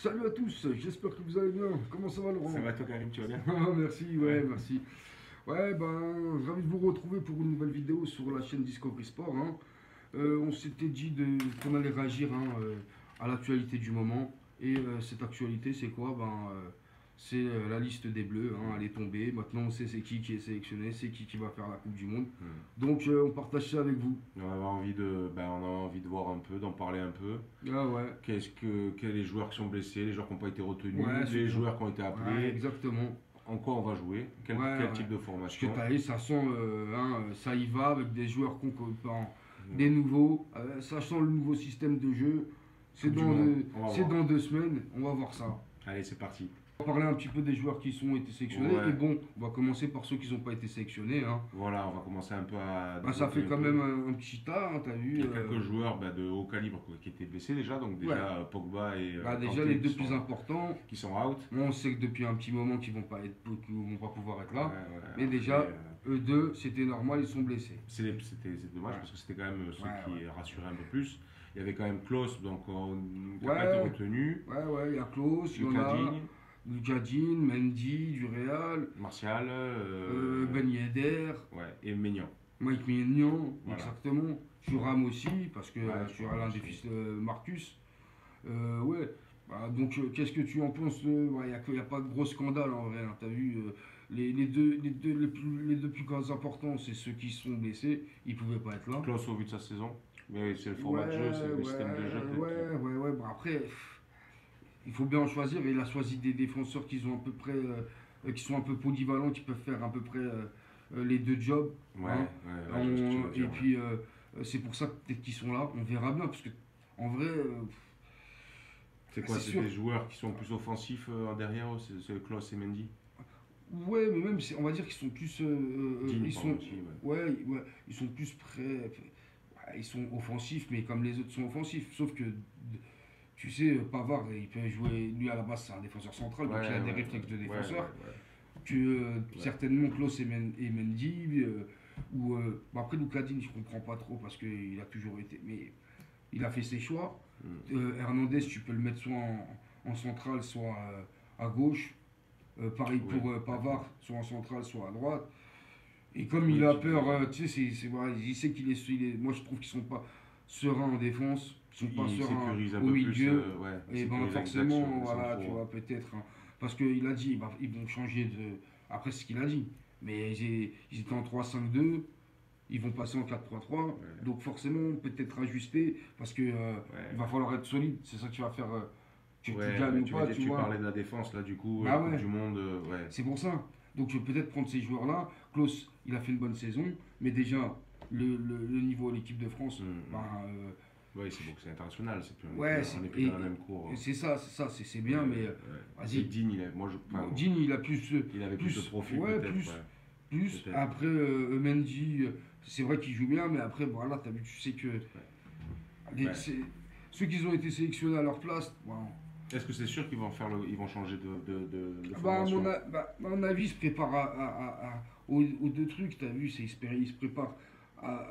Salut à tous, j'espère que vous allez bien. Comment ça va, Laurent? Ça va toi Karim, tu vas bien? Ah, merci, ouais, Ouais. merci. Ouais, ben, ravi de vous retrouver pour une nouvelle vidéo sur la chaîne Discovery Sport, hein. On s'était dit qu'on allait réagir, hein, à l'actualité du moment. Et cette actualité, c'est quoi? C'est la liste des Bleus, hein, elle est tombée. Maintenant, on sait c'est qui est sélectionné, c'est qui va faire la Coupe du Monde. Hmm. Donc, on partage ça avec vous. On a envie de voir un peu, d'en parler un peu. Ah ouais, Quels les joueurs qui sont blessés, les joueurs qui n'ont pas été retenus, ouais, les joueurs qui ont été ouais, appelés, exactement. en quoi on va jouer, Ouais, quel ouais. type de Parce que formation. t'as vu, ça sent, hein, ça y va avec des joueurs Hmm. des nouveaux, ça sent le nouveau système de jeu. Coupe du Monde, on va C'est voir. dans 2 semaines, on va voir ça. Allez, c'est parti. On va parler un petit peu des joueurs qui ont été sélectionnés. Et Ouais, bon, on va commencer par ceux qui n'ont pas été sélectionnés, hein. voilà, on va commencer un peu à Bah, ça développer fait un quand peu. même un petit tas, hein, t'as vu. Il y a quelques joueurs de haut calibre quoi, qui étaient blessés déjà, donc Ouais, déjà Pogba et bah, déjà Kanté les deux plus importants. qui sont out. Bon, on sait que depuis un petit moment qu'ils vont pas pouvoir être Ouais, là. ouais, Mais après, déjà, eux deux, c'était normal, ils sont blessés. C'est dommage Ouais, parce que c'était quand même ceux ouais, qui ouais. rassuraient un peu plus. Il y avait quand même Klose, donc qui n'a pas été Ouais, retenu. ouais, il y a Klose, il y en Lucas a. Digne, Lucas Digne, Mendy, du Real, Martial, Ben Yedder, ouais, et Maignan. Mike Maignan, Voilà. exactement. Thuram aussi, parce que Ouais, tu as l'un aussi. des fils de Marcus. Ouais. Bah, donc, qu'est-ce que tu en penses? Il n'y a pas de gros scandale en vrai, hein. T'as vu, les deux plus grands importants, c'est ceux qui sont blessés. Ils ne pouvaient pas être là. Klose au vu de sa saison. Mais c'est le Ouais, format de jeu, c'est le système de jeu peut-être qui. ouais. Bah, après, il faut bien en choisir. Et il a choisi des défenseurs qui sont à peu près, qui sont un peu polyvalents, qui peuvent faire à peu près les deux jobs, hein. Je vois ce que tu veux Et dire. Ouais. puis, c'est pour ça que peut-être qu'ils sont là. On verra bien, parce que en vrai, C'est quoi? c'est C'est sûr. des joueurs qui sont plus offensifs derrière eux, c'est Klose et Mendy. Ouais, mais même, on va dire qu'ils sont plus, Digne, ils pardon sont, aussi. Ouais. ouais, ils sont plus prêts. Ouais, ils sont offensifs, mais comme les autres sont offensifs. Sauf que, tu sais, Pavard, il peut jouer. Lui, à la base, c'est un défenseur central, donc il a des réflexes de défenseur. Que Ouais. certainement Klose et Mendy, bon, après Lucas Digne, je comprends pas trop parce qu'il a toujours été, mais il a fait ses choix. Hmm. Hernandez, tu peux le mettre soit en centrale, soit à gauche. Pareil Oui. pour Pavard, soit en centrale, soit à droite. Et comme il Oui, a tu peur, peux. voilà, il sait moi je trouve qu'ils sont pas sereins en défense, ils sont pas Il sereins sécurise un au peu plus, milieu. ouais, il Et ben sécurise avec les forcément, actions des voilà, tu centraux. vois, peut-être, hein, parce qu'il a dit, ils vont changer après ce qu'il a dit. Mais ils étaient en 3-5-2, ils vont passer en 4-3-3, Ouais, donc forcément, peut-être ajuster, parce que il ouais. va falloir être solide, c'est ça qui va faire que tu Ouais, gagnes ou tu pas, m'as dit, tu tu vois. parlais de la défense, là, du coup, la Bah Coupe ouais, du Monde, ouais. c'est pour ça. Donc je vais peut-être prendre ces joueurs-là. Klaus, il a fait une bonne saison, mais déjà, le niveau de l'équipe de France, Mm. Oui, c'est bon, c'est international, c'est plus, ouais, on est plus dans la même cour. et c'est bien, mais Et vas-y. Digne, enfin, Bon, Digne, il a il avait plus de profil, ouais, peut-être, ouais. plus. Peut-être. Après, Mendy, c'est vrai qu'il joue bien, mais après, voilà, t'as vu, tu sais que Ouais. ceux qui ont été sélectionnés à leur place, bon, Est-ce que c'est sûr qu'ils vont ils vont changer de bah, formation? à mon avis, il se prépare aux deux trucs, t'as vu, il se prépare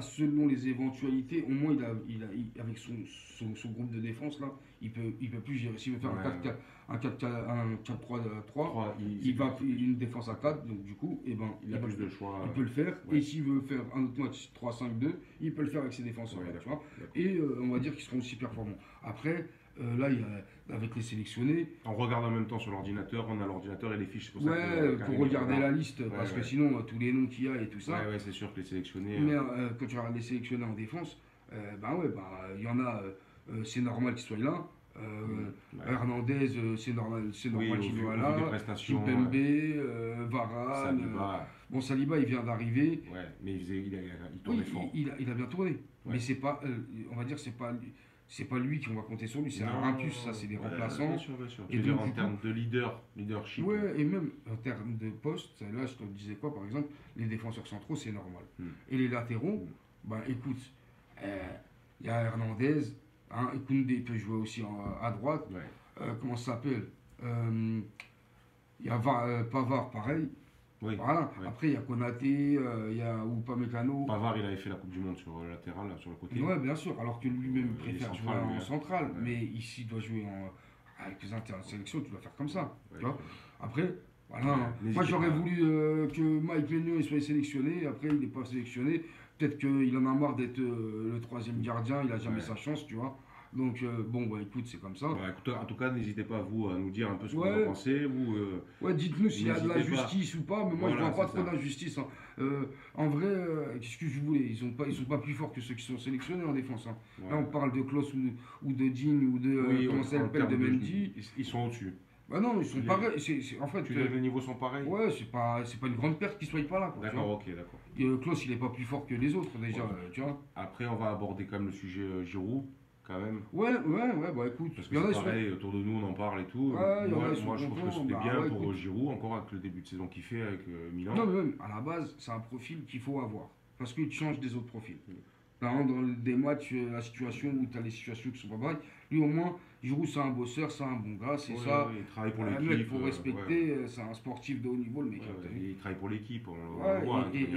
selon les éventualités. Au moins, avec son groupe de défense, là, il peut plus gérer. S'il veut faire Ouais, ouais. un 4-3-3, C'est plus, une défense à 4, donc du coup, eh ben, il a plus de choix. il peut le faire. Ouais. Et s'il veut faire un autre match 3-5-2, il peut le faire avec ses défenseurs, Ouais, là, tu d'accord. vois. D'accord. Et on va dire qu'ils seront aussi performants. Après, là, avec les sélectionnés, On regarde en même temps sur l'ordinateur, on a l'ordinateur et les fiches, c'est pour ça ouais, que pour Karim regarder la regarde. liste, parce que Ouais. sinon, tous les noms qu'il y a et tout ça. Ouais, c'est sûr que les sélectionnés. Mais quand tu regardes les sélectionnés en défense, il y en a, c'est normal qu'ils soient là. Ouais. Hernandez, c'est Oui, normal qu'il soit au vu des là. prestations, Kimpembe, Varane. Saliba, Bon, Saliba, il vient d'arriver. ouais, mais il Oui, tournait fort. il a bien tourné. Ouais. Mais c'est pas, on va dire, c'est pas lui qu'on va compter sur lui. C'est un plus, ça, c'est des remplaçants. Bien sûr, bien sûr. Et Je veux dire, donc, en du coup, termes de leadership. ouais, et même en termes de poste, là je te disais quoi par exemple, les défenseurs centraux c'est normal. Hmm. Et les latéraux, Hmm. ben écoute, il y a Hernandez, hein, Koundé peut jouer aussi à droite, Ouais. comment ça s'appelle, il y a Pavard pareil, Oui. voilà. Ouais. Après il y a Konaté, il y a Upamecano. Pavard, il avait fait la Coupe du Monde sur le latéral, là, sur le côté. Ouais, bien sûr, alors que lui-même Il est préfère jouer central, lui, en hein. central, Ouais. mais ici il doit jouer avec les sélection, tu dois faire comme ça. Ouais, Tu vois. Après, voilà. n'hésitez Moi, j'aurais pas. voulu que Mike Maignan il soit sélectionné. Après, il n'est pas sélectionné. Peut-être qu'il en a marre d'être le troisième gardien. Il n'a jamais Ouais. sa chance, tu vois. Donc, bon, bah écoute, c'est comme ça. Bah, écoute, en tout cas, n'hésitez pas vous à nous dire un peu ce que vous en Ouais, pensez. Vous, ouais, dites-nous s'il y a de la n'hésitez pas. justice ou pas, mais moi je Voilà, vois pas c'est trop ça. d'injustice, hein. En vrai, qu'est-ce que je voulais? Ils sont pas plus forts que ceux qui sont sélectionnés en défense, hein. Là, on Ouais. parle de Klaus ou de Dean ou de Oui, comment ça en s'appelle, de termes de, Mendy. ils sont au-dessus. Bah non, ils sont Les- pareils. En fait, Tu dis que les niveaux sont pareils? ouais, c'est pas une grande perte qu'ils soient pas là, quoi, tu D'accord, vois. ok, d'accord. Et, Klaus, il est pas plus fort que les autres déjà, Ouais. tu vois. Après, on va aborder quand même le sujet Giroud, quand même. Ouais, bah écoute, Parce il que y en a, c'est pareil, autour de nous, on en parle et tout. Ouais, il y en a, ils sont Moi, je trouve que contents. c'était Bah, bien ouais, pour écoute. Giroud, encore avec le début de saison qu'il fait avec Milan. Non, mais même, à la base, c'est un profil qu'il faut avoir. Parce qu'il change des autres profils. Par exemple, dans des matchs, la situation où tu as les situations qui sont pas pareilles, lui au moins, Giroud, c'est un bosseur, c'est un bon gars, c'est Ouais, ça. ouais, il travaille pour Un l'équipe. mec, faut respecter, c'est un sportif de haut niveau, le mec. Ouais, hein, t'as ouais, vu. il travaille pour l'équipe, on Ouais, le voit. et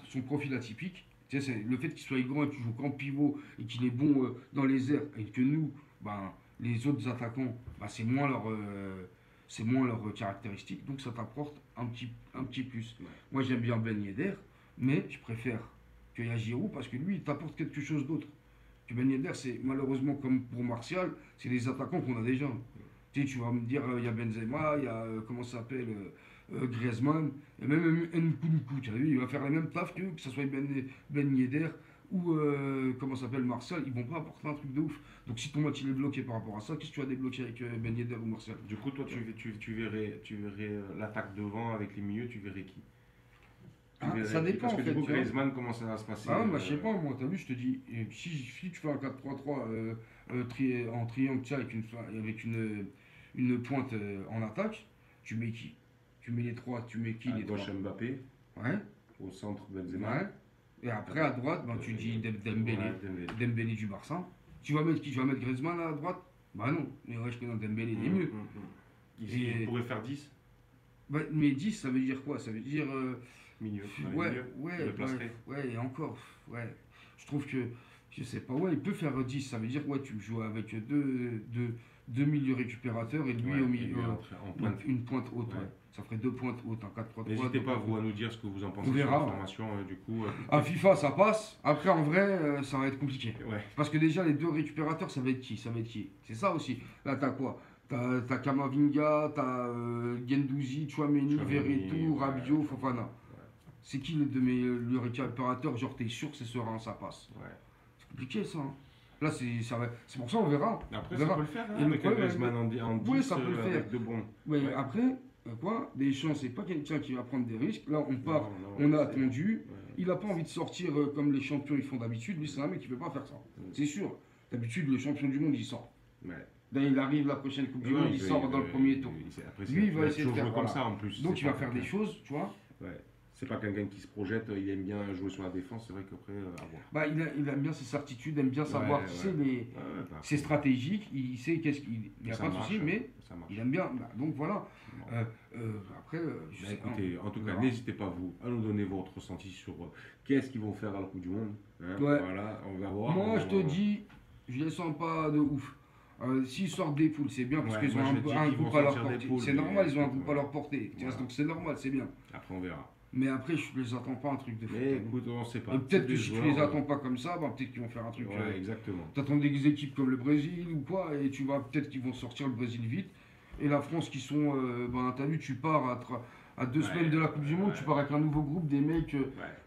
son profil atypique, tu sais, c'est le fait qu'il soit grand et qu'il joue qu'en pivot et qu'il est bon dans les airs et que nous, ben, les autres attaquants, ben, c'est moins leur caractéristique, donc ça t'apporte un petit plus. Ouais. Moi j'aime bien Ben Yedder, mais je préfère qu'il y a Giroud parce que lui il t'apporte quelque chose d'autre. Que Ben Yedder, c'est malheureusement comme pour Martial, c'est des attaquants qu'on a déjà. Tu sais, tu vas me dire, il y a Benzema, il y a, comment ça s'appelle, Griezmann, et même Nkunku, tu as vu, il va faire les mêmes tafs que ce soit Ben Yedder ou, comment ça s'appelle, Martial, ils vont pas apporter un truc de ouf. Donc si ton match il est bloqué par rapport à ça, qu'est-ce que tu vas débloquer avec Ben Yedder ou Martial? Du coup, toi, tu verrais, l'attaque devant avec les milieux, tu verrais qui? Tu Ah, verrais ça qui? dépend Parce en que fait. du coup, Tu vois. Griezmann, comment ça va se passer Ah ouais, bah, je sais pas, moi, t'as vu, je te dis, si tu fais un 4-3-3 en triangle, tu sais, avec une pointe en attaque, tu mets qui? Tu mets les trois, tu mets qui à les trois? gauche Mbappé, Ouais, au centre Benzema. ouais. Et après à droite, ben, tu dis Dembélé. Ouais, Dembélé. Dembélé du Barça. Tu vas mettre qui? Tu vas mettre Griezmann à droite? Bah non, mais ouais, je connais Dembélé, il est mieux. Ici, Et- il pourrait faire 10 Bah, mais 10, ça veut dire quoi? Ça veut dire. milieu. Dans les Ouais, milieux, ouais, il le placerait. ouais, et encore, ouais. Je trouve que, je sais pas, ouais, il peut faire 10, ça veut dire, ouais, tu joues avec deux milieux récupérateurs et lui Ouais, au et milieu, lui en pointe. une pointe haute, ouais. Ouais. Ça ferait deux pointes hautes, un 4-3-3. N'hésitez deux pas, pointes vous, hautes. à nous dire ce que vous en pensez On sur verra, la ouais. formation, du coup. À FIFA, ça passe. Après, en vrai, ça va être compliqué. Ouais. Parce que déjà, les deux récupérateurs, ça va être qui? Ça va être qui? C'est ça aussi. Là, t'as quoi? T'as Kamavinga, t'as Guendouzi, Chouameni, Tchouaméni, Verretou, ouais, Rabiot, ouais. Fofana. C'est qui les deux le récupérateur? Genre, t'es sûr que c'est serein, ça passe. Ouais. C'est compliqué, ça. Hein. Là, c'est pour ça, on verra. Après, On ça verra. peut le faire, Et hein, le avec un problème, Griezmann en 10 Oui, ça peut le avec faire. de bons. Mais Ouais. après, quoi? Deschamps, c'est pas quelqu'un qui va prendre des risques. Là, on part, Non, on a c'est- attendu. ouais. Il n'a pas envie de sortir comme les champions ils font d'habitude. Lui, c'est un mec qui ne veut pas faire ça. C'est sûr. D'habitude, le champion du monde, il sort. Ouais. Là, il arrive la prochaine Coupe du Non, Monde, il sort dans le premier tour. Après, Lui, il va essayer de toujours faire jouer comme voilà. ça en plus. Donc, C'est il va pas faire des quelqu'un- choses, tu vois. Ouais. C'est pas quelqu'un qui se projette, il aime bien jouer sur la défense, c'est vrai qu'après, à voir. Bah, il aime bien ses certitudes, aime bien savoir, Ouais, tu ouais. sais, Ouais, bah, c'est stratégique, il sait qu'est-ce qu'il. Il n'y a ça pas de marche, souci, mais ça marche. il aime bien. Bah, donc, voilà. Bon. Après, je Bah, sais écoutez, en tout on cas, verra. n'hésitez pas, vous, à nous donner votre ressenti sur qu'est-ce qu'ils vont faire à la Coupe du Monde. Hein. Ouais. Voilà, on va voir. Moi, je te dis, je les sens pas de ouf. S'ils sortent des poules, c'est bien parce Ouais, qu'ils ont moi, je dis un qu'ils vont groupe à leur sortir des portée. poules, C'est mais normal, ils ont un écoute, groupe à leur portée. Tu vois, voilà. donc c'est normal, c'est bien. Après, on verra. Mais après, je les attends pas un truc de fou. Mais écoute, on sait pas. Et peut-être C'est que des si tu joueurs, les attends pas comme ça, bah, peut-être qu'ils vont faire un truc. Ouais, exactement. T'attends des équipes comme le Brésil ou quoi, et tu vas peut-être qu'ils vont sortir le Brésil vite. Et la France qui sont, ben, t'as vu, tu pars à 2 Ouais, semaines de la Coupe du Monde, ouais. tu pars avec un nouveau groupe, des mecs, Ouais.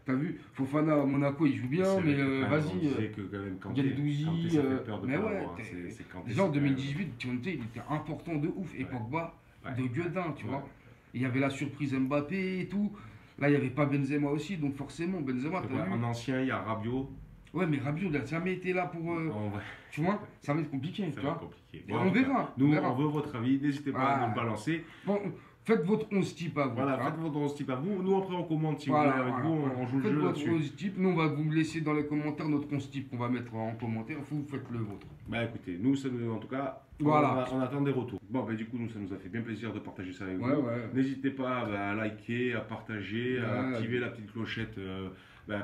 t'as vu, Fofana à Monaco, il joue bien, C'est mais vrai que, quand même, on vas-y. disait que quand même Kanté, Guendouzi, Kanté, ça fait peur de mais pas ouais, l'avoir, hein. t'es- C'est Kanté, Déjà en c'est quand même- 2018, Kanté, il était important de ouf, et Ouais. Pogba, Ouais. de gueudin, tu Ouais. vois. Il y avait la surprise Mbappé et tout. Là, il n'y avait pas Benzema aussi, donc forcément, Benzema, Donc, t'as vu. en ancien, il y a Rabiot. Ouais, mais Rabiot, il n'a jamais été là pour. En vrai, Tu vois, ça va être compliqué, ça tu va vois. être compliqué. Et Bon, en on tout cas, verra. Nous, on verra. on veut votre avis. N'hésitez pas à Ah. nous le balancer. Bon, faites votre 11 type à vous. Voilà, tu vois. faites votre 11 type à vous. Nous, après, on commente si Voilà, vous voulez avec vous. voilà. On joue le Faites jeu votre là-dessus. 11 type. Nous, on va vous laisser dans les commentaires notre 11 type qu'on va mettre en commentaire. Vous faites le vôtre. Bah écoutez, nous, ça nous, en tout cas, Voilà. on attend des retours. Bon, bah du coup, nous, ça nous a fait bien plaisir de partager ça avec Ouais, vous. ouais. N'hésitez pas à liker, à partager, à Ouais. activer la petite clochette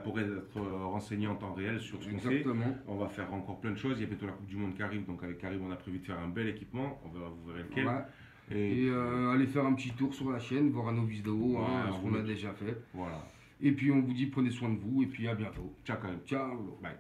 pour être renseigné en temps réel sur ce qu'on fait. Exactement. On va faire encore plein de choses. Il y a bientôt la Coupe du Monde qui arrive. Donc avec Karim, on a prévu de faire un bel équipement. Vous verrez lequel. Ouais. Et, Et allez faire un petit tour sur la chaîne, voir nos vidéos, Ouais, ce qu'on a déjà fait. voilà. Et puis on vous dit prenez soin de vous et puis à bientôt. Ciao Karim. Ciao. Bye.